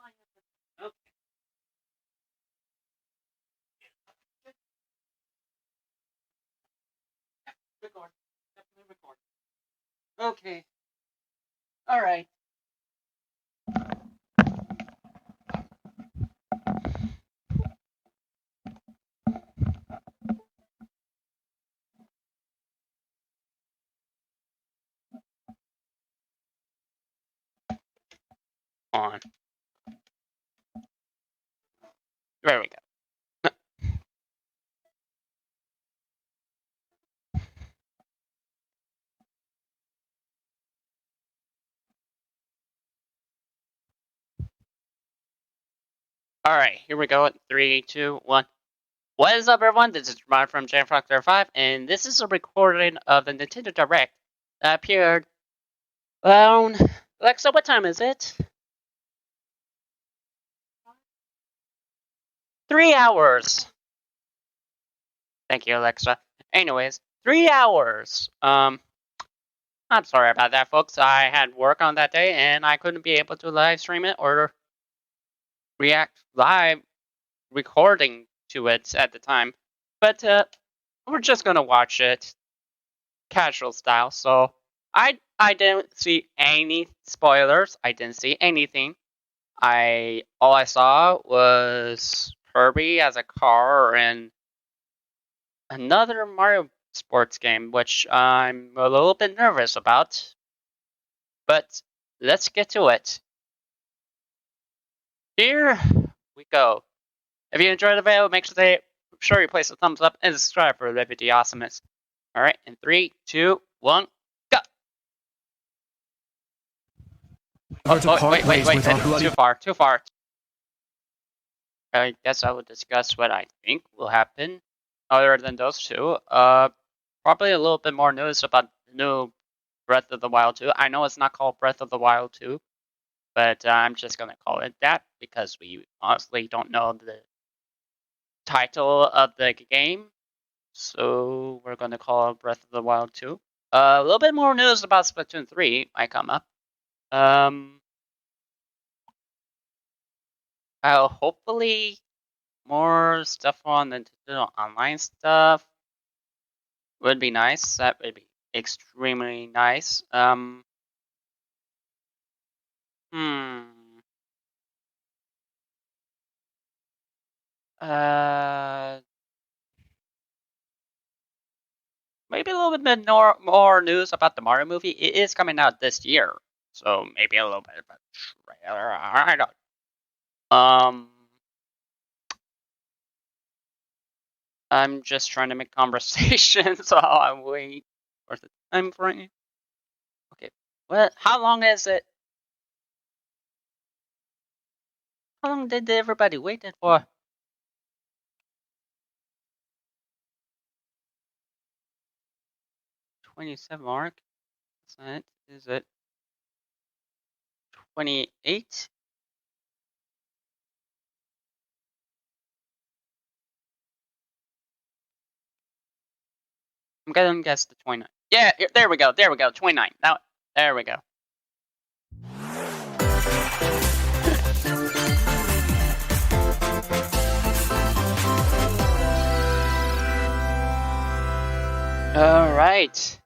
Okay. Record. Definitely record. Okay. All right. On. There we go. All right, here we go. At 3, 2, 1. What is up, everyone? This is Ramon from JamFox05, and this is a recording of the Nintendo Direct that appeared around. Alexa, what time is it? 3 hours. Thank you, Alexa. Anyways, 3 hours. I'm sorry about that, folks. I had work on that day, and I couldn't be able to live stream it or react live recording to it at the time. But we're just gonna watch it casual style. So I didn't see any spoilers. I didn't see anything. All I saw was Kirby as a car and another Mario sports game, which I'm a little bit nervous about. But let's get to it. Here we go. If you enjoyed the video, make sure you place a thumbs up and subscribe for the video awesomeness. Alright, in 3, 2, 1, go! Wait, too far. I guess I will discuss what I think will happen, other than those two. Probably a little bit more news about the new Breath of the Wild 2. I know it's not called Breath of the Wild 2, but I'm just gonna call it that because we honestly don't know the title of the game, so we're gonna call it Breath of the Wild 2. A little bit more news about Splatoon 3 might come up. Hopefully more stuff on the Nintendo Online stuff would be nice. That would be extremely nice. Maybe a little bit more news about the Mario movie. It is coming out this year, so maybe a little bit of a trailer. I don't. I'm just trying to make conversations while I wait for the time frame. Okay, well, how long is it? How long did everybody wait for? 27 mark. Is it 28? I'm gonna guess the 29. Yeah, there we go. 29. Now, there we go. All right.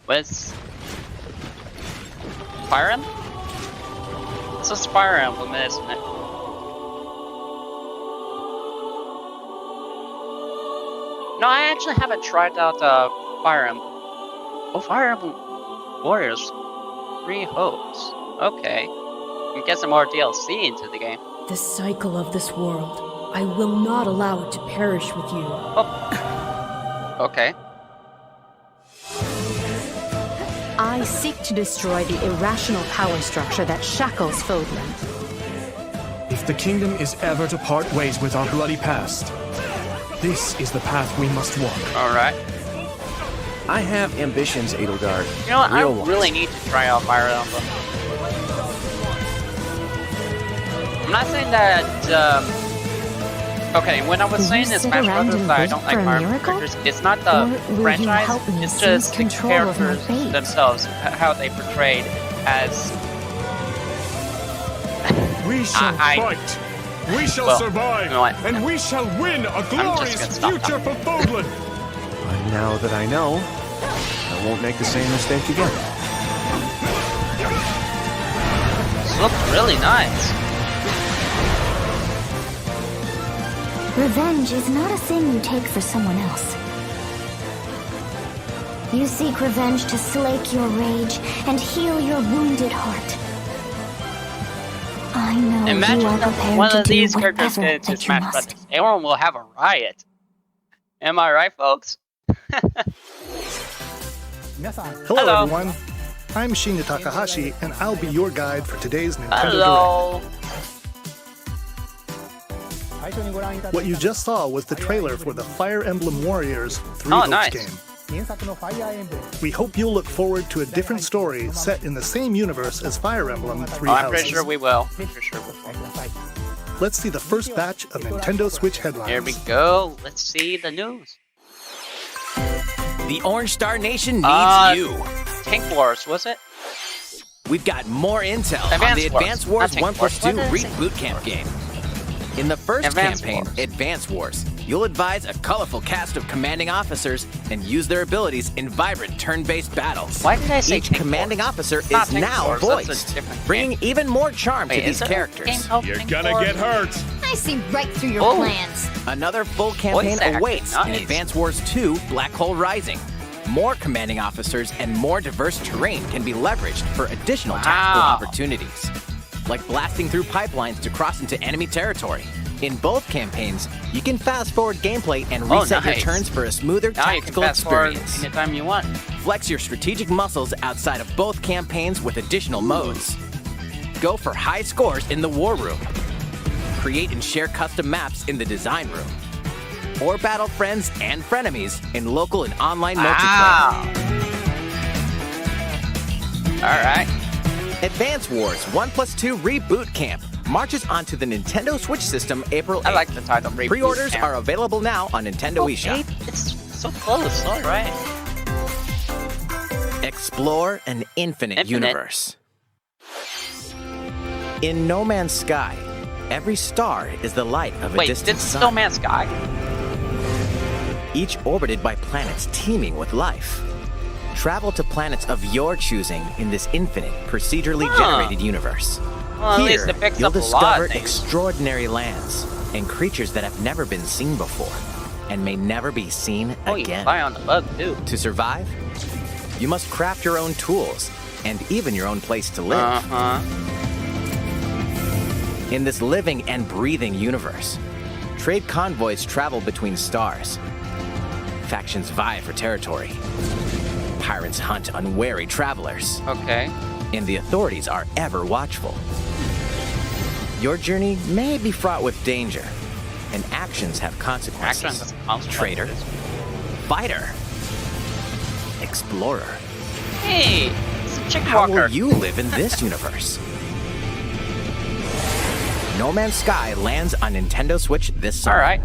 What's Fire Emblem? It's a Fire Emblem, isn't it? No, I actually haven't tried out Fire Emblem. Oh, Fire Emblem Warriors 3 Hopes. Okay. I'm guessing more DLC into the game. The cycle of this world. I will not allow it to perish with you. Oh. Okay. I seek to destroy the irrational power structure that shackles Fodlan. If the kingdom is ever to part ways with our bloody past, this is the path we must walk. Alright. I have ambitions, Edelgard. You know what? I really need to try out Fire Emblem. I'm not saying that, okay, when I was saying in Smash Brothers that I don't like Mario characters, it's not the franchise, it's just the characters themselves, how they portrayed as... We shall I- fight. We shall Well, survive. you know what? And we shall win a gonna glorious stop future for Fodlan. But now that I know, I won't make the same mistake again. This looks really nice. Revenge is not a thing you take for someone else. You seek revenge to slake your rage and heal your wounded heart. I know you Imagine are if prepared one to of do these characters whatever get into that you Smash must. Brothers. Everyone will have a riot. Am I right, folks? Hello, Hello. everyone. I'm Shinya Takahashi, and I'll be your guide for today's Nintendo Hello. Direct. What you just saw was the trailer for the Fire Emblem Warriors 3 Oh, Hopes nice. game. We hope you'll look forward to a different story set in the same universe as Fire Emblem 3 Oh, I'm Houses. pretty sure we will. Pretty sure we will. Let's see the first batch of Nintendo Switch headlines. Here we go. Let's see the news. The Orange Star Nation needs you. Tank Wars, was it? We've got more intel on Advance the Wars. Advance Wars Not Tank 1+2 Wars. What did I say? Reboot Camp game. In the first Advance campaign, Wars. Advance Wars, you'll advise a colorful cast of commanding officers and use their abilities in vibrant turn-based battles. Why did I say Each Tank commanding Wars? officer It's not is Tank now Wars, that's a voiced, different bringing game. even more charm Wait, to these is there a characters. game called You're Tank gonna Wars? get hurt. I see right through your Oh. plans. Another full campaign Voice acting, awaits in nice. Advance Wars 2 Black Hole Rising. More commanding officers and more diverse terrain can be leveraged for additional tactical Wow. opportunities, like blasting through pipelines to cross into enemy territory. In both campaigns, you can fast forward gameplay and Oh, reset your nice. turns for a smoother Now you can tactical fast forward experience. anytime you want. Flex your strategic muscles outside of both campaigns with additional modes. Go for high scores in the War Room. Create and share custom maps in the Design Room. Or battle friends and frenemies in local and online multiplayer. Wow. Alright. Advance Wars 1+2 Reboot Camp marches onto the Nintendo Switch system April 8th. I like the title. Reboot Pre-orders Camp. are available now on Nintendo Oh, eShop. 8? It's so close. Alright. Explore an infinite universe. In No Man's Sky, every star is the light of a Wait, distant this is sun. No Man's Sky? Each orbited by planets teeming with life. Travel to planets of your choosing in this infinite, procedurally generated universe. Well, at Here, least it picks you'll up a lot discover of things. extraordinary lands and creatures that have never been seen before and may never be seen Oh, you again. fly on the bug, too. To survive, you must craft your own tools and even your own place to live. Uh-huh. In this living and breathing universe, trade convoys travel between stars. Factions vie for territory. Pirates hunt unwary travelers, Okay. and the authorities are ever watchful. Your journey may be fraught with danger, and actions have consequences. Actions has consequences. Traitor, fighter, explorer. Hey, it's a chicken How walker. will you live in this universe? No Man's Sky lands on Nintendo Switch this summer. Alright.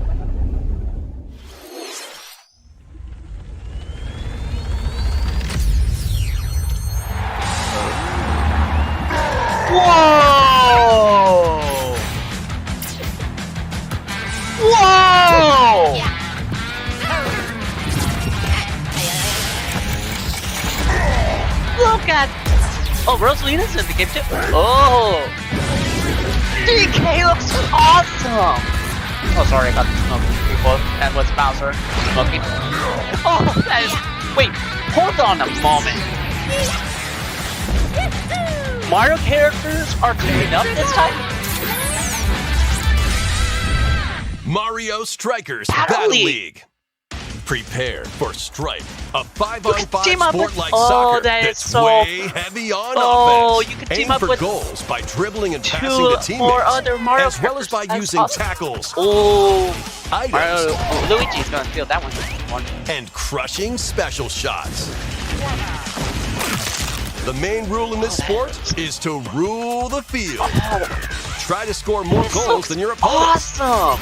Whoa! Whoa! Look at... Oh, Rosalina's in the game too. Oh! DK looks awesome! Oh, sorry, I got the smoking people. That was Bowser smoking. Oh, that is... Wait, hold on a moment. Mario characters are coming up this time? Mario Strikers Battle Battle League. League. Prepare for Strike, a 5-on-5 team up sport with- like oh, soccer that is that's so- way heavy on Oh, offense. you can team Aim up for with goals by dribbling and two passing to teammates, more other Mario as well as by characters. That's using awesome. tackles, Oh, items, Mario, Luigi's gonna steal that one. and crushing special shots. The main rule in this sport is to rule the field. Try to score more goals than your opponent. Awesome!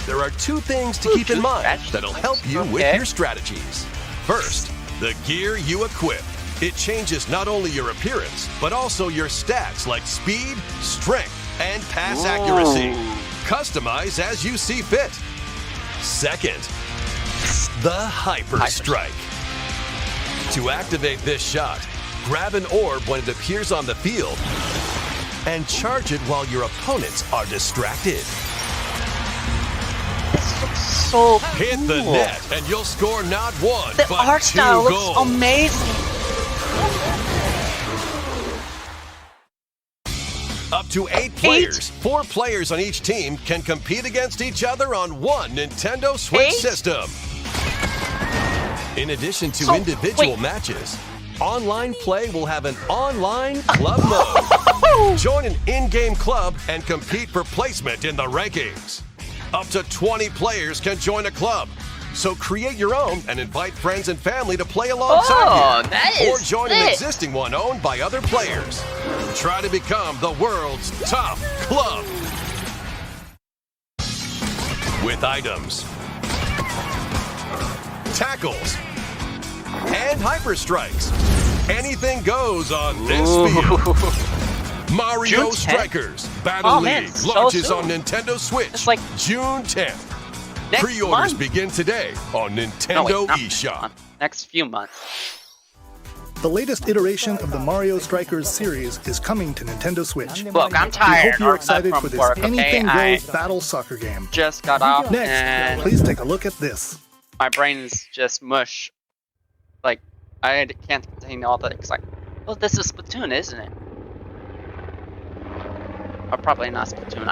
There are two things to keep in mind that'll help you with Okay. your strategies. First, the gear you equip. It changes not only your appearance, but also your stats like speed, strength, and pass accuracy. Customize as you see fit. Second, the Hyper Strike. To activate this shot, grab an orb when it appears on the field and charge it while your opponents are distracted. This looks so cool. Hit the net and you'll score not one, The but art 2 style looks goals. amazing. Up to 8 players. 4 players on each team can compete against each other on one Nintendo Switch 8? system. In addition to So, individual wait. matches, online play will have an online club mode. Join an in-game club and compete for placement in the rankings. Up to 20 players can join a club. So create your own and invite friends and family to play alongside you. that Or is join an sick. existing one owned by other players. Try to become the world's top club. With items, tackles, and hyper strikes, anything goes on this field. Mario June 10th? Strikers Battle Oh, man, League so launches soon. on Nintendo Switch It's like June 10th. next Pre-orders month. begin today on No, Nintendo wait, not eShop. next few months. The latest iteration of the Mario Strikers series is coming to Nintendo Switch. Look, I'm We tired. hope you're excited from for this work, okay? anything I goes battle soccer game. just got off Next, and please take a look at this. my brain's just mush. Like, I can't contain all the excitement. Well, this is Splatoon, isn't it? Or probably not Splatoon.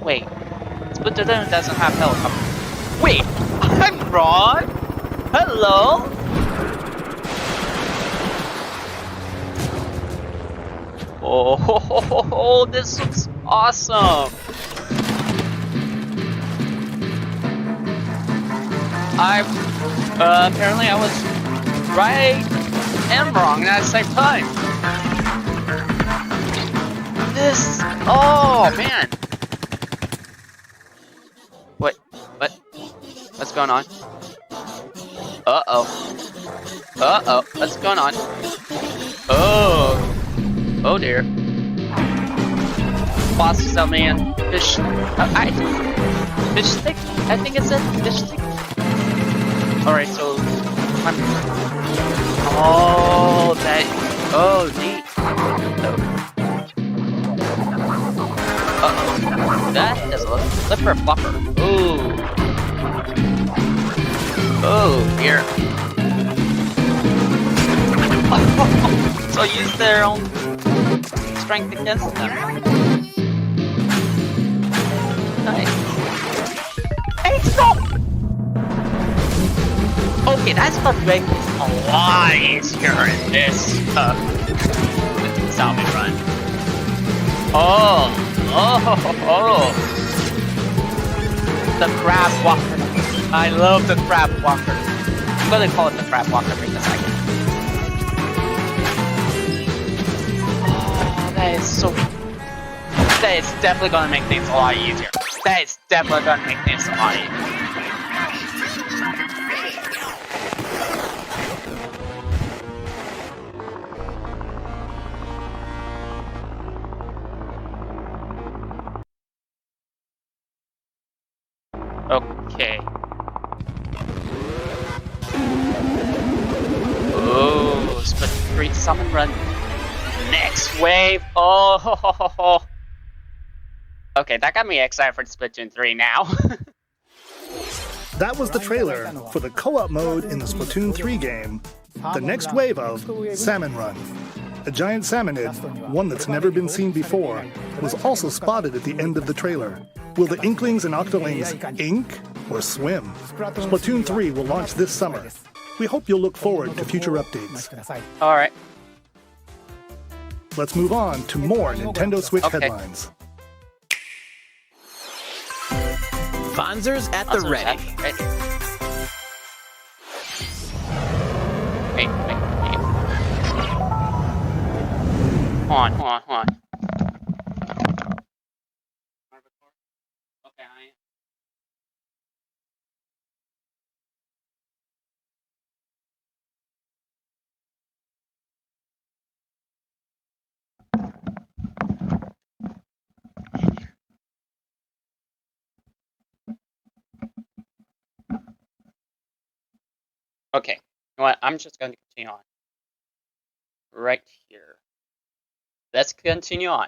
Wait. Splatoon doesn't have helicopters. Wait, I'm wrong? Hello? Oh, this looks awesome. Apparently I was right and wrong at the same time. Oh man. What's going on? Uh-oh, what's going on? Oh dear. Boss tell me and fish, fish stick? I think it said fish stick. Alright, so, neat. Uh-oh, that is a flipper flopper. Ooh. Oh dear. So use their own strength against them. Nice. Hey, stop! Okay, that's what makes it a lot easier in this zombie run. Oh. The crab walker. I love the crab walker. I'm gonna call it the crab walker because I can. That is definitely gonna make things a lot easier. That is definitely gonna make things a lot easier. Okay. Oh, Splatoon 3 summon run. Next wave. Oh. Okay, that got me excited for Splatoon 3 now. That was the trailer for the co-op mode in the Splatoon 3 game, the next wave of Salmon Run. A giant salmonid, one that's never been seen before, was also spotted at the end of the trailer. Will the Inklings and Octolings ink or swim? Splatoon 3 will launch this summer. We hope you'll look forward to future updates. Alright. Let's move on to more Nintendo Switch Okay. headlines. Fonzers at the ready. Wait. Hold on. Okay, you know what? I'm just going to continue on. Right here. Let's continue on.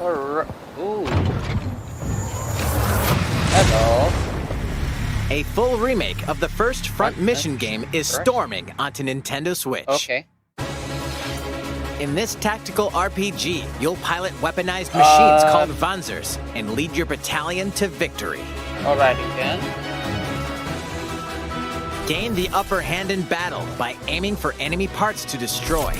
Ooh. Hello. A full remake of the first Front Mission game is storming onto Nintendo Switch. Okay. In this tactical RPG, you'll pilot weaponized machines called Vanzers and lead your battalion to victory. Alrighty then. Gain the upper hand in battle by aiming for enemy parts to destroy.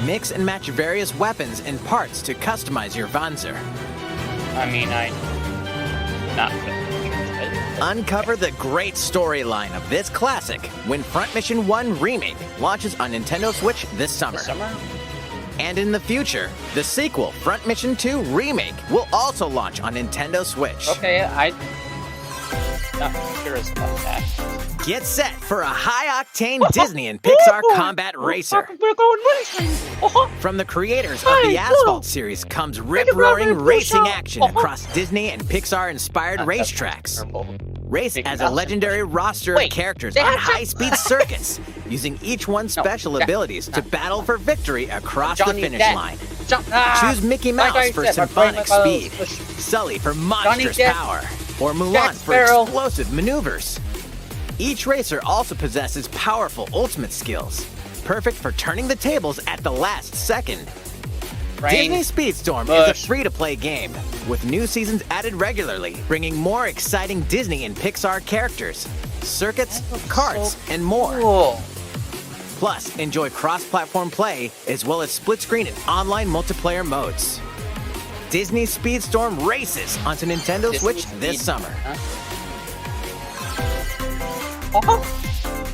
Mix and match various weapons and parts to customize your Vanzer. I mean, not Uncover the great storyline of this classic when Front Mission 1 Remake launches on Nintendo Switch this summer. And in the future, the sequel, Front Mission 2 Remake, will also launch on Nintendo Switch. Okay, I'm not curious about that. Get set for a high-octane Disney and Pixar combat racer. We're going racing! From the creators of the Asphalt series comes rip-roaring racing action across Disney and Pixar-inspired racetracks. Race as a legendary roster of characters on high-speed circuits, using each one's special abilities to battle for victory across the finish line. Choose Mickey Mouse for symphonic speed, Sully for monstrous power, or Mulan for explosive maneuvers. Each racer also possesses powerful ultimate skills, perfect for turning the tables at the last second. Disney Speedstorm is a free-to-play game, with new seasons added regularly, bringing more exciting Disney and Pixar characters, circuits, karts, and more. Plus, enjoy cross-platform play, as well as split-screen and online multiplayer modes. Disney Speedstorm races onto Nintendo Switch this summer.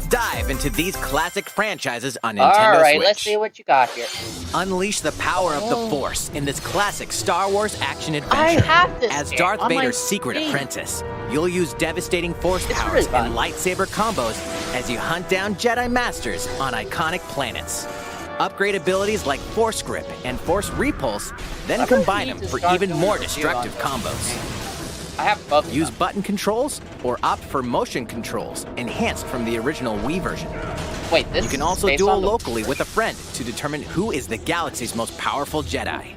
Dive into these classic franchises on Nintendo Switch. Alright, let's see what you got here. Unleash the power of the Force in this classic Star Wars action adventure. I have this As game Darth on my Vader's secret Steam. apprentice, you'll use devastating Force powers and lightsaber combos as you hunt down Jedi Masters on iconic planets. Upgrade abilities like Force Grip and Force Repulse, then combine them for even more destructive combos. I have both. Use button controls or opt for motion controls, enhanced from the original Wii version. Wait, this You can is also based duel on the- locally with a friend to determine who is the galaxy's most powerful Jedi.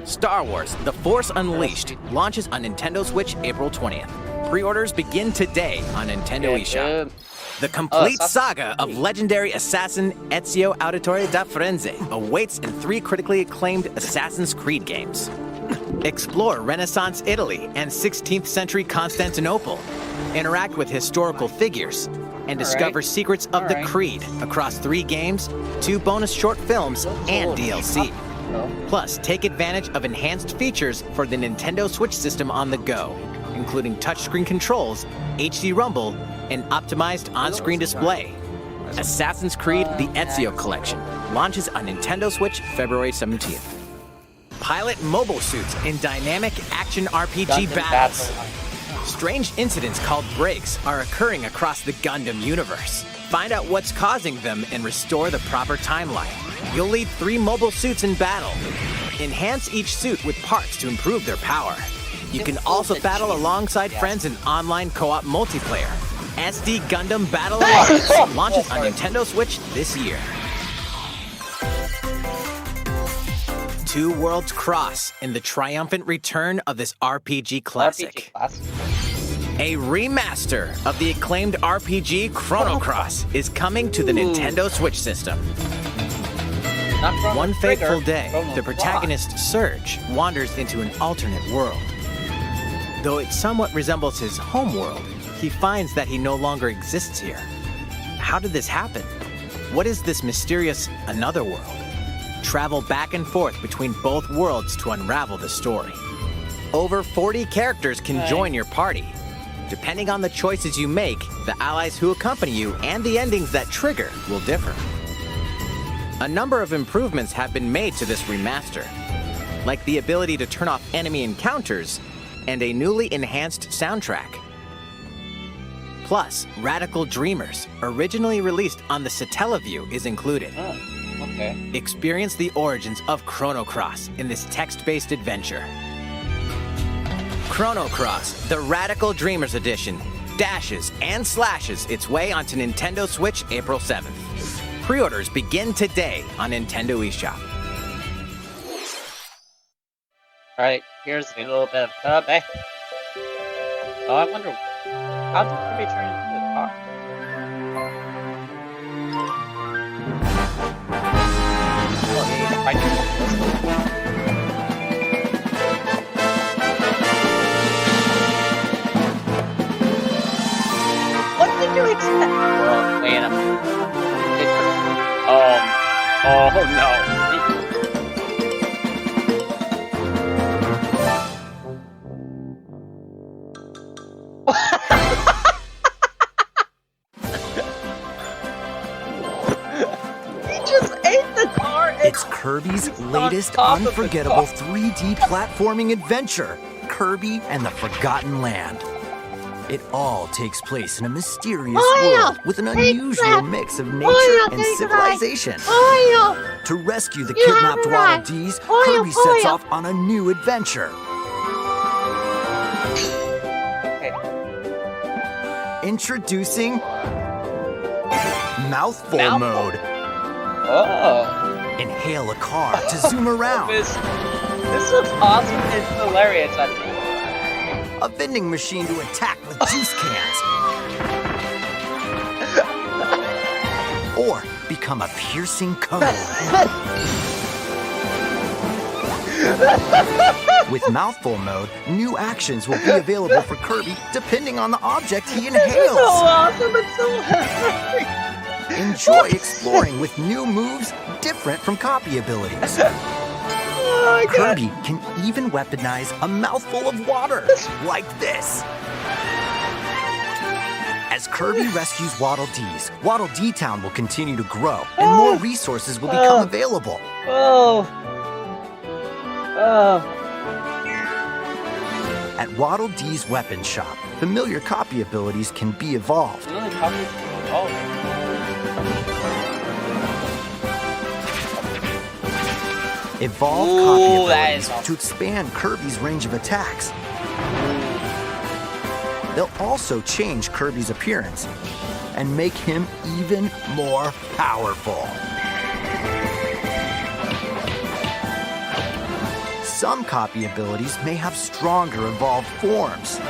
Star Wars: The Force Unleashed launches on Nintendo Switch April 20th. Pre-orders begin today on Nintendo eShop. The complete saga of legendary assassin Ezio Auditore da Firenze awaits in 3 critically acclaimed Assassin's Creed games. Explore Renaissance Italy and 16th century Constantinople. Interact with historical figures and discover secrets of the Creed across 3 games, 2 bonus short films, and DLC. Plus, take advantage of enhanced features for the Nintendo Switch system on the go, including touchscreen controls, HD Rumble, and optimized on-screen display. Assassin's Creed: The Ezio Collection launches on Nintendo Switch February 17th. Pilot mobile suits in dynamic action RPG battles. Strange incidents called breaks are occurring across the Gundam universe. Find out what's causing them and restore the proper timeline. You'll lead 3 mobile suits in battle. Enhance each suit with parts to improve their power. You can also battle alongside friends in online co-op multiplayer. SD Gundam Battle Alliance launches on Nintendo Switch this year. Two worlds cross in the triumphant return of this RPG classic. A remaster of the acclaimed RPG Chrono Cross is coming to the Nintendo Switch system. One fateful day, the protagonist Surge wanders into an alternate world. Though it somewhat resembles his home world, he finds that he no longer exists here. How did this happen? What is this mysterious another world? Travel back and forth between both worlds to unravel the story. Over 40 characters can join your party. Depending on the choices you make, the allies who accompany you and the endings that trigger will differ. A number of improvements have been made to this remaster, like the ability to turn off enemy encounters and a newly enhanced soundtrack. Plus, Radical Dreamers, originally released on the Satellaview, is included. Okay. Experience the origins of Chrono Cross in this text-based adventure. Chrono Cross, the Radical Dreamers Edition, dashes and slashes its way onto Nintendo Switch April 7th. Pre-orders begin today on Nintendo eShop. Alright, here's a little bit of Kirby. So I wonder, how did Kirby turn into the car? Oh, he's fighting with this. What did you expect? Oh, wait a minute. Oh no. He just ate the car and It's Kirby's latest unforgettable 3D platforming adventure, Kirby and the Forgotten Land. It all takes place in a mysterious world with an unusual mix of nature and civilization. To rescue the kidnapped Waddle Dees, Kirby sets off on a new adventure. Introducing Mouthful Mode. Oh. Inhale a car to zoom around. This looks awesome and hilarious. A vending machine to attack with juice cans. Or become a piercing cone. With Mouthful Mode, new actions will be available for Kirby depending on the object he inhales. This is so awesome and so hilarious. Enjoy exploring with new moves different from copy abilities. Oh my God. Kirby can even weaponize a mouthful of water, like this. As Kirby rescues Waddle Dees, Waddle Dee Town will continue to grow, and more resources will become available. At Waddle Dee's weapon shop, familiar copy abilities can be evolved. Evolve copy abilities to expand Kirby's range of attacks. They'll also change Kirby's appearance and make him even more powerful. Some copy abilities may have stronger evolved forms.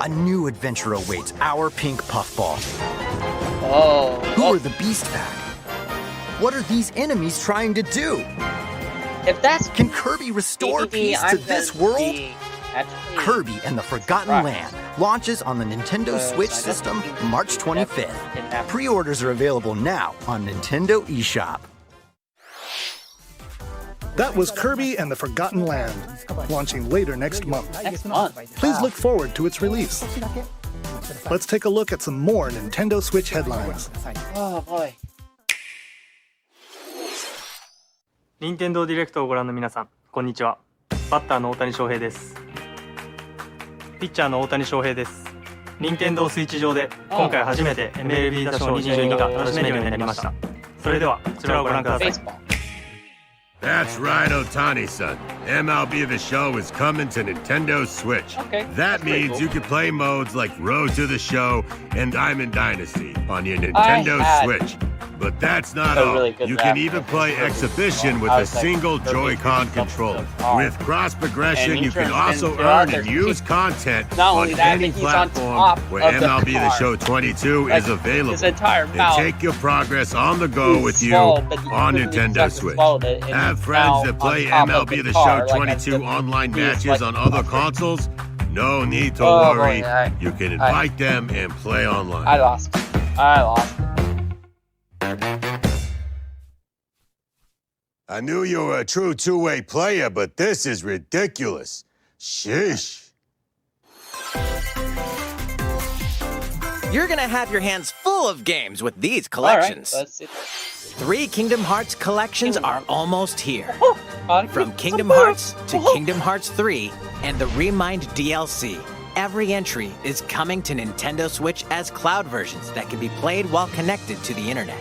A new adventure awaits our pink puffball. Who are the Beast Pack? What are these enemies trying to do? If that's Can Kirby restore peace to this world? Kirby and the Forgotten Land launches on the Nintendo Switch system March 25th. Pre-orders are available now on Nintendo eShop. That was Kirby and the Forgotten Land, launching later next month. Next month. Please look forward to its release. Let's take a look at some more Nintendo Switch headlines. Oh boy. 任天堂ディレクトをご覧の皆さん、こんにちは。バッターの大谷翔平です。ピッチャーの大谷翔平です。任天堂スイッチ上で今回初めて MLB 打賞22が楽しめるようになりました。それではこちらをご覧ください。 That's right, Otani-san. MLB The Show is coming to Nintendo Switch. Okay, that means cool. you can play modes like Road to the Show and Diamond Dynasty on your Nintendo Switch. But that's not all. Really good You map. can even play Exhibition with a single Joy-Con controller. With cross progression, you can also earn and use content on any platform where MLB The Show 22 is available. And take your progress on the go with you on Nintendo Switch. Have friends that play MLB The Show 22 online matches on other consoles? No need to worry. You can invite them and play online. I lost. I knew you were a true two-way player, but this is ridiculous. Sheesh. You're gonna have your hands full of games with these collections. All right, let's see. 3 Kingdom Hearts collections are almost here. Oh, From Kingdom Hearts to Kingdom Hearts 3 and the Remind DLC. every entry is coming to Nintendo Switch as cloud versions that can be played while connected to the internet.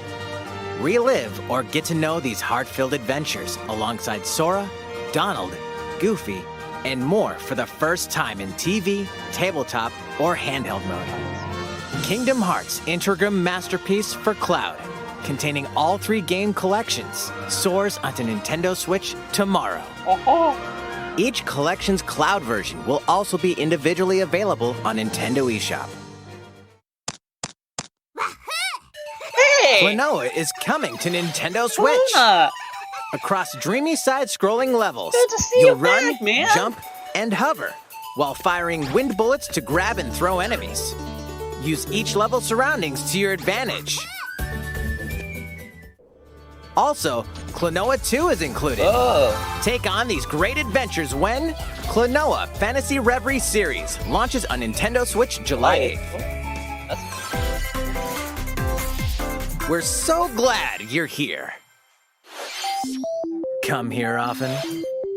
Relive or get to know these heart-filled adventures alongside Sora, Donald, Goofy, and more for the first time in TV, tabletop, or handheld mode. Kingdom Hearts Intergram Masterpiece for Cloud, containing all 3 game collections, soars onto Nintendo Switch tomorrow. Each collection's cloud version will also be individually available on Nintendo eShop. Hey! Klonoa is coming to Nintendo Switch. Across dreamy side-scrolling levels, Good to see you'll you run, back, man. jump, and hover, while firing wind bullets to grab and throw enemies. Use each level's surroundings to your advantage. Also, Klonoa 2 is included. Take on these great adventures when Klonoa Fantasy Reverie Series launches on Nintendo Switch July 8th. We're so glad you're here. Come here often.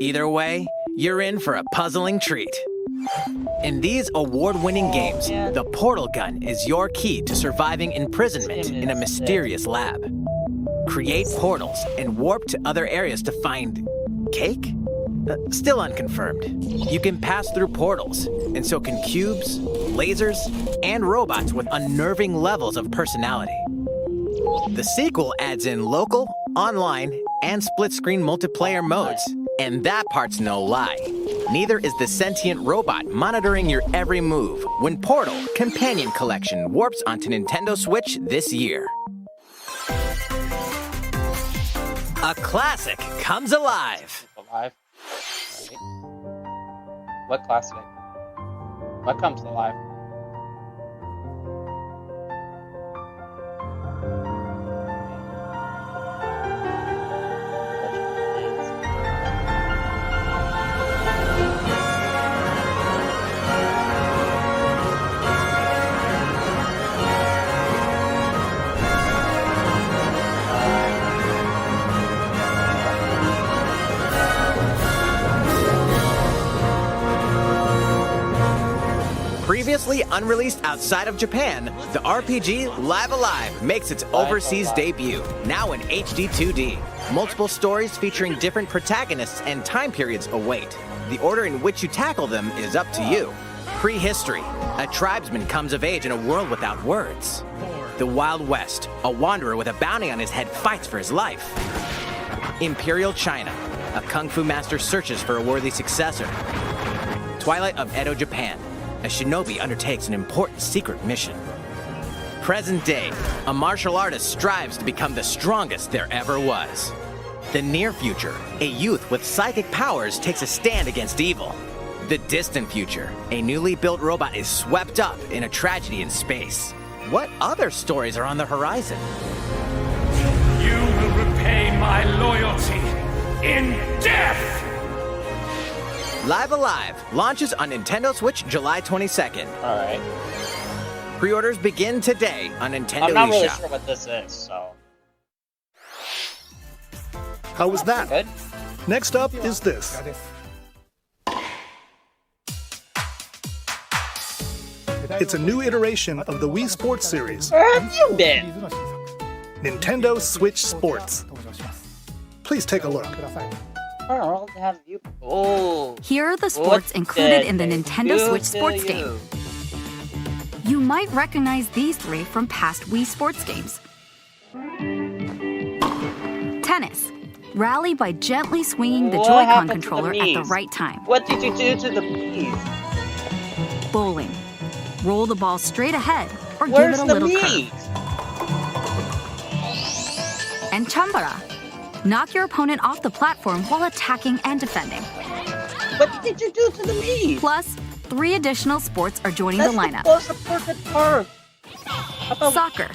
Either way, you're in for a puzzling treat. In these award-winning games, the portal gun is your key to surviving imprisonment in a mysterious lab. Create portals and warp to other areas to find cake? Still unconfirmed. You can pass through portals, and so can cubes, lasers, and robots with unnerving levels of personality. The sequel adds in local, online, and split-screen multiplayer modes, and that part's no lie. Neither is the sentient robot monitoring your every move when Portal Companion Collection warps onto Nintendo Switch this year. A classic comes alive. Alive? Right. What classic? What comes alive? Previously unreleased outside of Japan, the RPG Live Alive makes its overseas debut, now in HD 2D. Multiple stories featuring different protagonists and time periods await. The order in which you tackle them is up to you. Prehistory. A tribesman comes of age in a world without words. The Wild West. A wanderer with a bounty on his head fights for his life. Imperial China. A kung fu master searches for a worthy successor. Twilight of Edo, Japan. A shinobi undertakes an important secret mission. Present day, a martial artist strives to become the strongest there ever was. The near future, a youth with psychic powers takes a stand against evil. The distant future, a newly built robot is swept up in a tragedy in space. What other stories are on the horizon? You will repay my loyalty in death! Live Alive launches on Nintendo Switch July 22nd. Alright. Pre-orders begin today on Nintendo I'm not really eShop. sure what this is, so. How was that? Good. Next up is this. It's a new iteration of the Wii Sports series. Where have you been? Nintendo Switch Sports. Please take a look. Where all have you? Oh. Here are the sports What included did in the they Nintendo do Switch to sports you? game. You might recognize these 3 from past Wii Sports games. Tennis. Rally by gently swinging the What Joy-Con happened to the controller at the Miis? right time. What did you do to the bees? Bowling. Roll the ball straight ahead or Where's give it a the little meat? curve. And Chambara. Knock your opponent off the platform while attacking and defending. What did you do to the meat? Plus, 3 additional sports are joining That's the lineup. most important part. How about Soccer.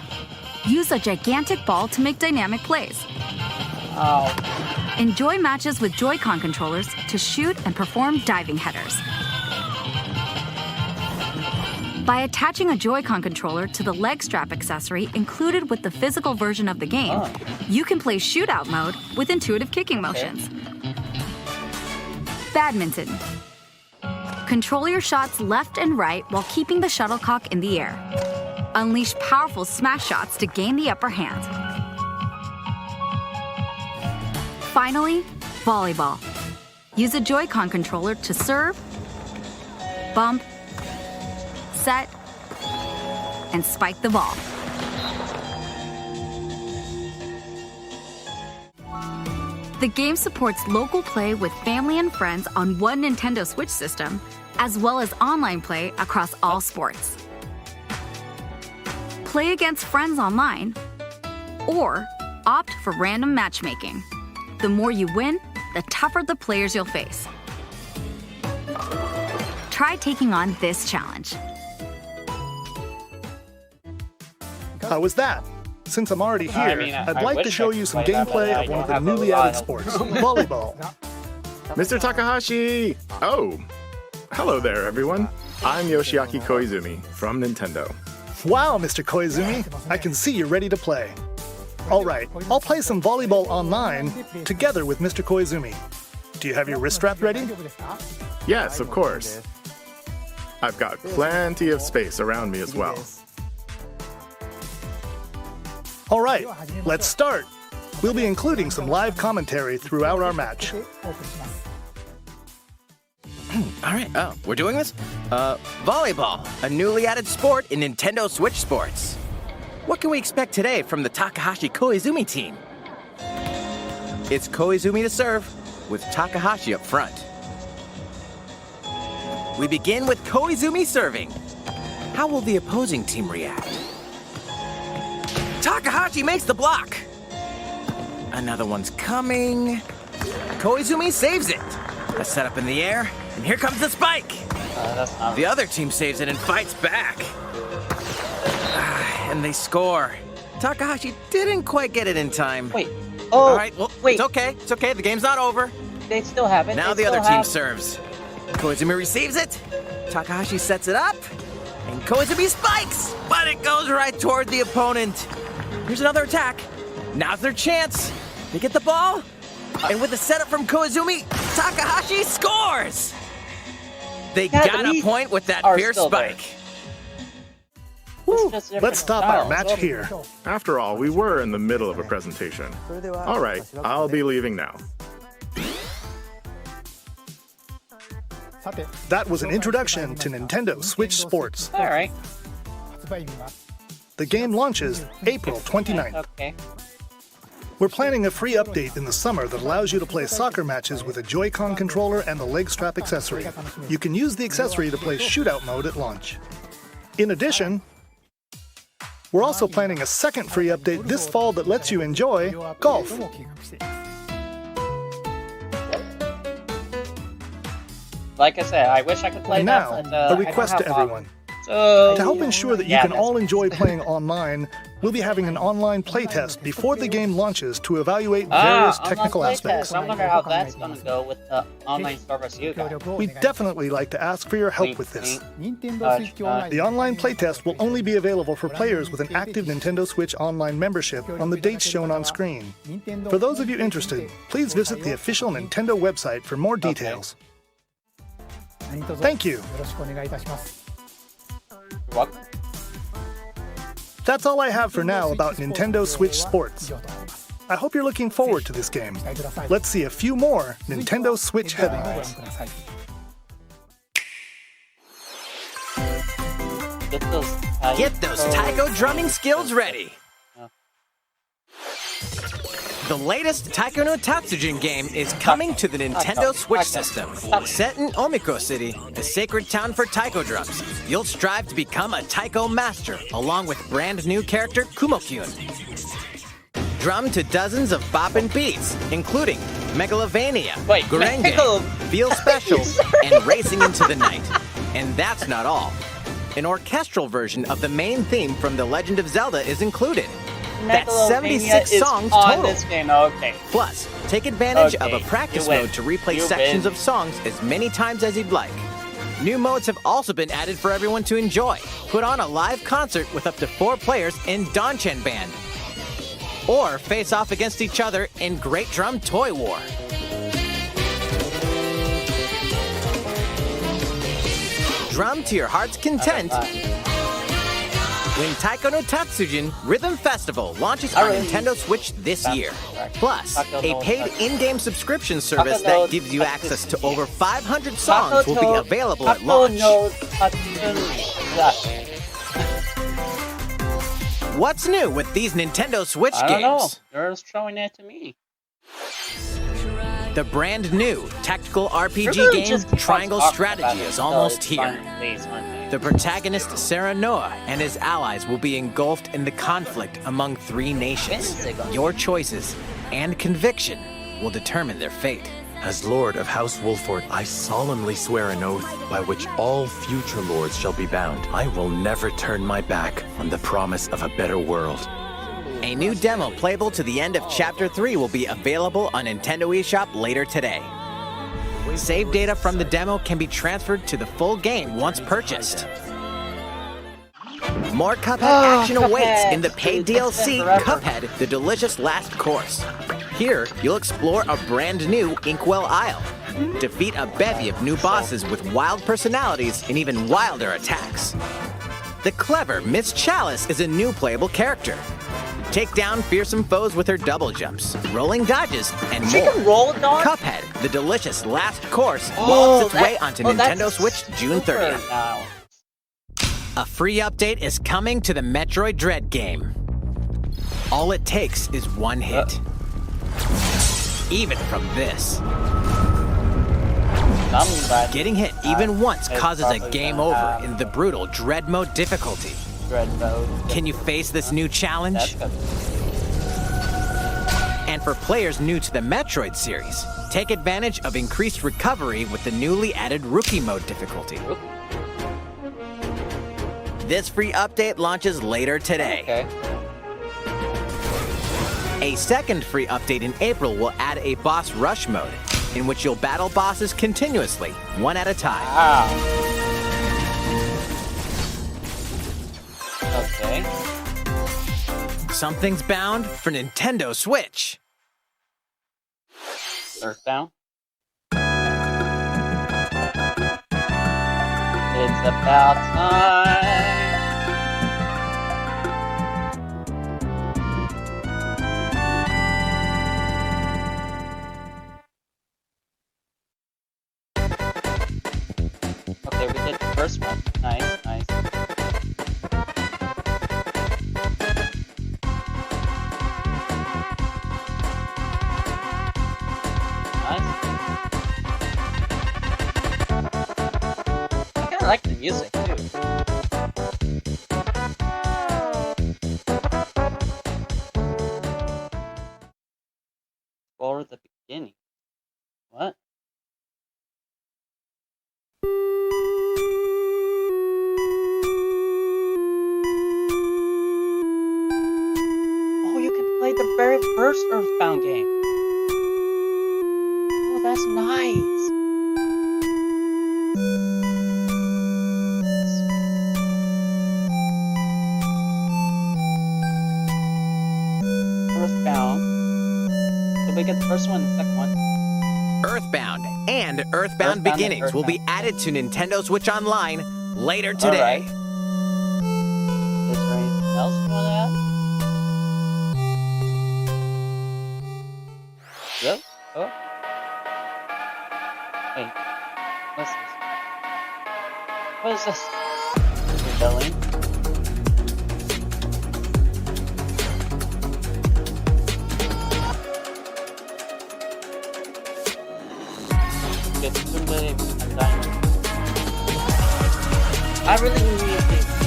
Use a gigantic ball to make dynamic plays. Oh. Enjoy matches with Joy-Con controllers to shoot and perform diving headers. By attaching a Joy-Con controller to the leg strap accessory included with the physical version of the game, you can play shootout mode with intuitive kicking motions. Badminton. Control your shots left and right while keeping the shuttlecock in the air. Unleash powerful smash shots to gain the upper hand. Finally, volleyball. Use a Joy-Con controller to serve, bump, set, and spike the ball. The game supports local play with family and friends on one Nintendo Switch system, as well as online play across all sports. Play against friends online, or opt for random matchmaking. The more you win, the tougher the players you'll face. Try taking on this challenge. How was that? Since I'm already here, I mean, I'd I like to wish show I you could some play that, gameplay but of one I of the have a newly lot added of- sports, volleyball. Mr. Takahashi! Oh, hello there, everyone. I'm Yoshiaki Koizumi from Nintendo. Wow, Mr. Koizumi, I can see you're ready to play. All right, I'll play some volleyball online together with Mr. Koizumi. Do you have your wrist strap ready? Yes, of course. I've got plenty of space around me as well. All right, let's start. We'll be including some live commentary throughout our match. All right, we're doing this? Volleyball, a newly added sport in Nintendo Switch Sports. What can we expect today from the Takahashi Koizumi team? It's Koizumi to serve, with Takahashi up front. We begin with Koizumi serving. How will the opposing team react? Takahashi makes the block. Another one's coming. Koizumi saves it. A setup in the air, and here comes the spike. The other team saves it and fights back. And they score. Takahashi didn't quite get it in time. Wait. All right, well, it's okay. It's okay. The game's not over. They still have it. Now the other team serves. Koizumi receives it. Takahashi sets it up. And Koizumi spikes, but it goes right toward the opponent. Here's another attack. Now's their chance. They get the ball. And with the setup from Koizumi, Takahashi scores! They got a point with that fierce spike. Let's stop our match here. After all, we were in the middle of a presentation. All right, I'll be leaving now. That was an introduction to Nintendo Switch Sports. All right. The game launches April 29th. Okay. We're planning a free update in the summer that allows you to play soccer matches with a Joy-Con controller and the leg strap accessory. You can use the accessory to play shootout mode at launch. In addition, we're also planning a second free update this fall that lets you enjoy golf. Like I said, I wish I could play And that. now, But, a request I to don't have everyone. So, To help ensure that you yeah, can that's all fine. enjoy playing online, we'll be having an online playtest before the game launches to evaluate Ah, various online technical playtest. aspects. I wonder how that's going to go with the online service you got. We'd definitely like to ask for your help with this. The online playtest will only be available for players with an active Nintendo Switch Online membership on the dates shown on screen. For those of you interested, please visit the official Nintendo website for more details. Thank you. Welcome. That's all I have for now about Nintendo Switch Sports. I hope you're looking forward to this game. Let's see a few more Nintendo Switch heavyweights. Get those taiko drumming skills ready. The latest Taiko no Tatsujin game is coming to the Nintendo Switch system. Set in Omiko City, the sacred town for taiko drums, you'll strive to become a taiko master, along with brand new character Kumo-kyun. Drum to dozens of boppin' beats, including Megalovania, Gurenge, Feel Special, and Racing into the Night. And that's not all. An orchestral version of the main theme from The Legend of Zelda is included. That's 76 is songs on total. This game. Okay. Plus, take advantage of a Okay, practice you win. mode to replay You sections win. of songs as many times as you'd like. New modes have also been added for everyone to enjoy. Put on a live concert with up to 4 players in Donchen Band. Or face off against each other in Great Drum Toy War. drum to your heart's content, when Taiko no Tatsujin Rhythm Festival launches on Nintendo Switch this year. Plus, a paid in-game subscription service that gives you access to over 500 songs will be available at launch. What's new with these Nintendo Switch games? I don't know. They're showing it to me. The brand new tactical RPG game Triangle Strategy is almost here. The protagonist Serenoa and his allies will be engulfed in the conflict among 3 nations. Your choices and conviction will determine their fate. As Lord of House Wolford, I solemnly swear an oath by which all future lords shall be bound. I will never turn my back on the promise of a better world. A new demo playable to the end of Chapter 3 will be available on Nintendo eShop later today. Save data from the demo can be transferred to the full game once purchased. More Cuphead action awaits in the paid DLC, Cuphead: The Delicious Last Course. Here, you'll explore a brand new Inkwell Isle, defeat a bevy of new bosses with wild personalities and even wilder attacks. The clever Miss Chalice is a new playable character. Take down fearsome foes with her double jumps, rolling dodges, and more. She can roll a dodge? Cuphead: The Delicious Last Course walks its way onto Nintendo Switch June 30th. A free update is coming to the Metroid Dread game. All it takes is one hit. Even from this. Getting hit even once causes a game over in the brutal Dread Mode difficulty. Can you face this new challenge? And for players new to the Metroid series, take advantage of increased recovery with the newly added Rookie Mode difficulty. This free update launches later today. A second free update in April will add a Boss Rush mode, in which you'll battle bosses continuously, one at a time. Okay. Something's bound for Nintendo Switch. Earthbound. It's about time. Okay, we did the first one. Nice, nice. I like the music too. Or the beginning. What? Oh, you can play the very first Earthbound game. Oh, that's nice. Earthbound. Did we get the first one and the second one? Earthbound and Earthbound Beginnings will be added to Nintendo Switch Online later today. Is there anything else you want to add? Yep. Oh. Hey. What's this? What is this? Rebelling. I really need to see the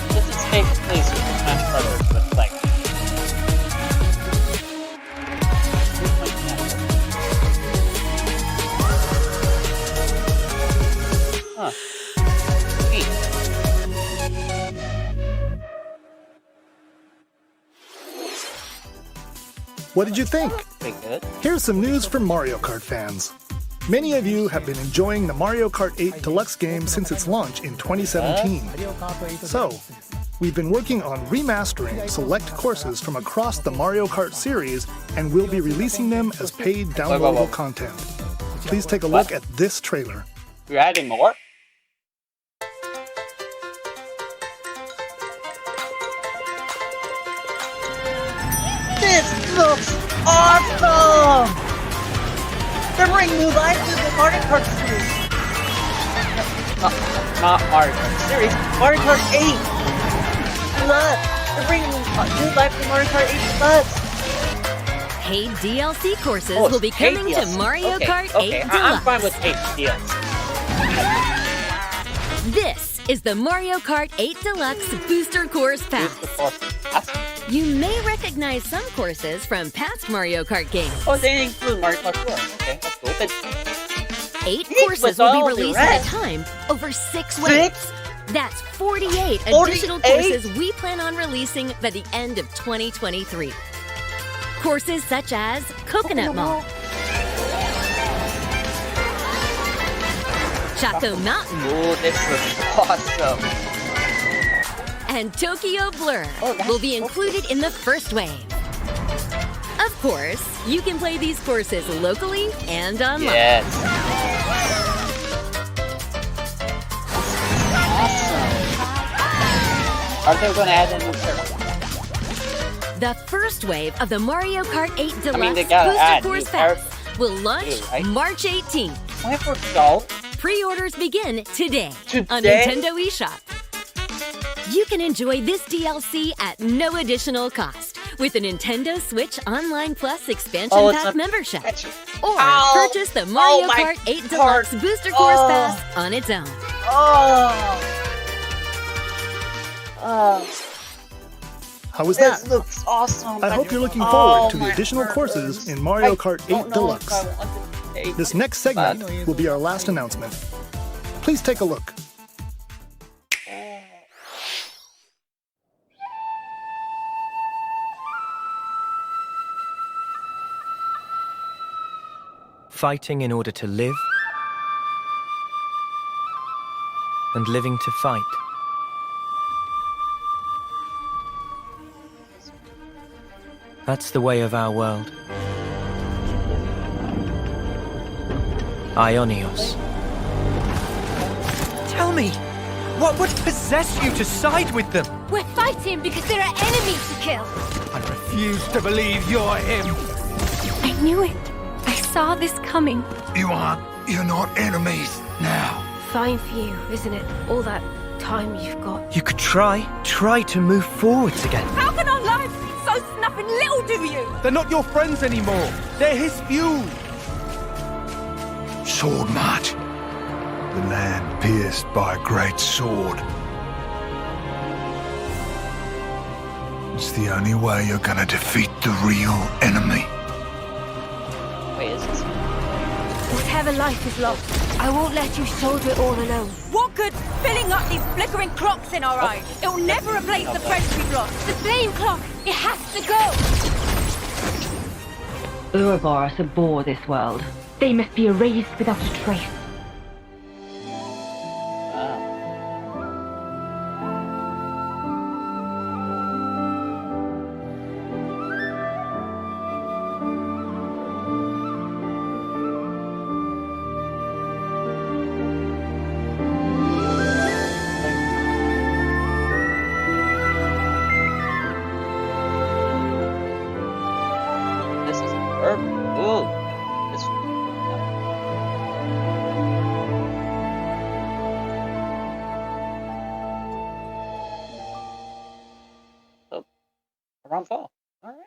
This is take place with the Smash Brothers, but like What did you think? Pretty good. Here's some news from Mario Kart fans. Many of you have been enjoying the Mario Kart 8 Deluxe game since its launch in 2017. So, we've been working on remastering select courses from across the Mario Kart series and we'll be releasing them as paid downloadable content. Please take a look at this trailer. You're adding more? This looks awesome! They're bringing new life to the Mario Kart series. Not Mario Kart series. Mario Kart 8 Plus. They're bringing new life to Mario Kart 8 Plus. Paid DLC courses will be coming to Mario Kart 8 Deluxe. I'm fine with paid DLC. This is the Mario Kart 8 Deluxe Booster Course Pass. You may recognize some courses from past Mario Kart games. Oh, they include Mario Kart 4. Okay, that's cool. 8 courses will be released at a time over 6 waves. That's 48 additional courses we plan on releasing by the end of 2023. Courses such as Coconut Mall, Chateau Mountain, this looks awesome, and Tokyo Blur will be included in the first wave. Of course, you can play these courses locally and online. Yes. Awesome. Are they going to add a new character? The first wave of the Mario Kart 8 Deluxe Booster Course Pass will launch March 18th. Pre-orders begin today on Nintendo eShop. You can enjoy this DLC at no additional cost with a Nintendo Switch Online Plus Expansion Pack membership. Or purchase the Mario Kart 8 Deluxe Booster Course Pass on its own. How was that? This looks awesome. I hope you're looking forward to the additional courses in Mario Kart 8 Deluxe. This next segment will be our last announcement. Please take a look. Fighting in order to live, and living to fight. That's the way of our world. Ionios. Tell me, what would possess you to side with them? We're fighting because there are enemies to kill. I refuse to believe you're him. I knew it. I saw this coming. You're not enemies now. Fine for you, isn't it? All that time you've got. You could try to move forwards again. How can our lives be so snapping little to you? They're not your friends anymore. They're his fuel. Sword march. The land pierced by a great sword. It's the only way you're gonna defeat the real enemy. Wait, is this? Whatever life is lost, I won't let you shoulder it all alone. What good filling up these flickering clocks in our eyes? It'll never replace the friends we've lost. The flame clock, it has to go. Ouroboros abhor this world. They must be erased without a trace. This is urban. Ooh. This. So, around fall. All right.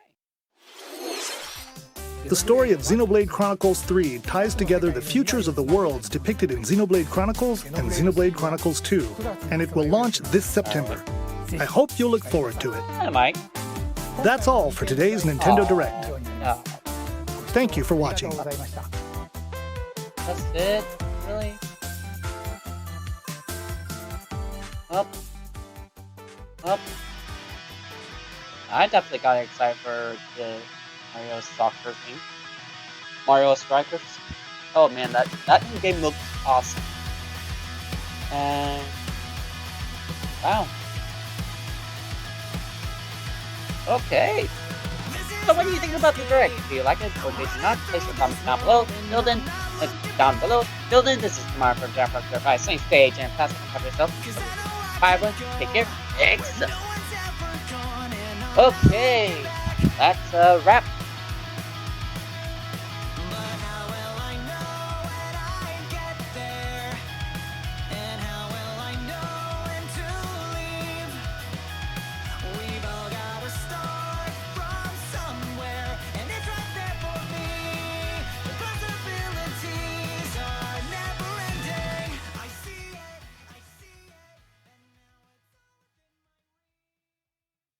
The story of Xenoblade Chronicles 3 ties together the futures of the worlds depicted in Xenoblade Chronicles and Xenoblade Chronicles 2, and it will launch this September. I hope you'll look forward to it. Hi, Mike. That's all for today's Nintendo Direct. No. Thank you for watching. That's it? Really? Up. I definitely got excited for the Mario Soccer thing. Mario Strikers. Oh man, that game looks awesome. And wow. Okay. So what do you think about the direct? Do you like it or did you not? Place your comments down below. Till then, this is Kamar from Jafar Purify saying stay agent and pass and cover yourself. Bye everyone, take care. Excellent. Okay, that's a wrap.